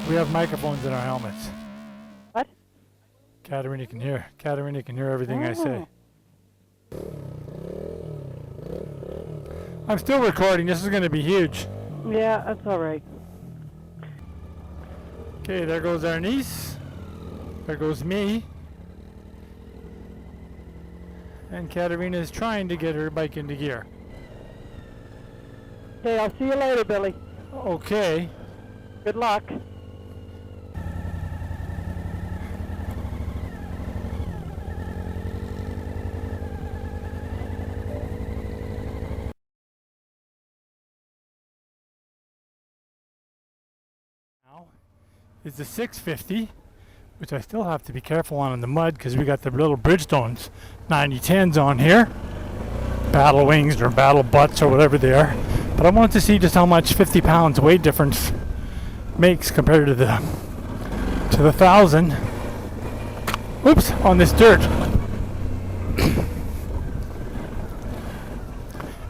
We have microphones in our helmets. What? Katerina can hear. Katerina can hear everything I say. I'm still recording. This is going to be huge. Yeah, that's all right. Okay, there goes our niece. There goes me. And Katerina is trying to get her bike into gear. Okay, I'll see you later, Billy. Okay. Good luck. Now is the 650, which I still have to be careful on in the mud because we got the little Bridgestones 9010s on here. Battle wings or battle butts or whatever they are. But I wanted to see just how much 50 pounds weight difference makes compared to the 1,000. Oops, on this dirt.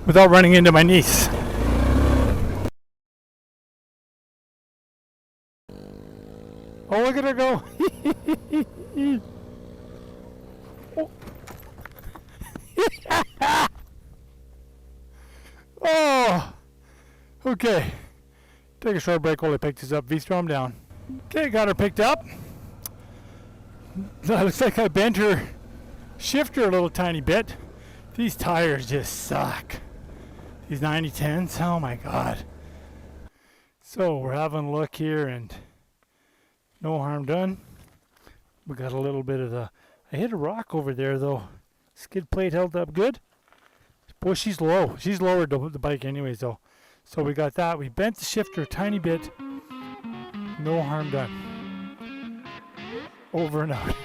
Without running into my niece. Oh, look at her go. Oh. Okay. Take a short break while I pick this up. V-Strom down. Okay, got her picked up. Looks like I bent her shifter a little tiny bit. These tires just suck. These 9010s, oh my god. So we're having a look here and no harm done. We got a little bit of the, I hit a rock over there though. Skid plate held up good. Boy, she's low. She's lowered the bike anyways though. So we got that. We bent the shifter a tiny bit. No harm done. Over and out.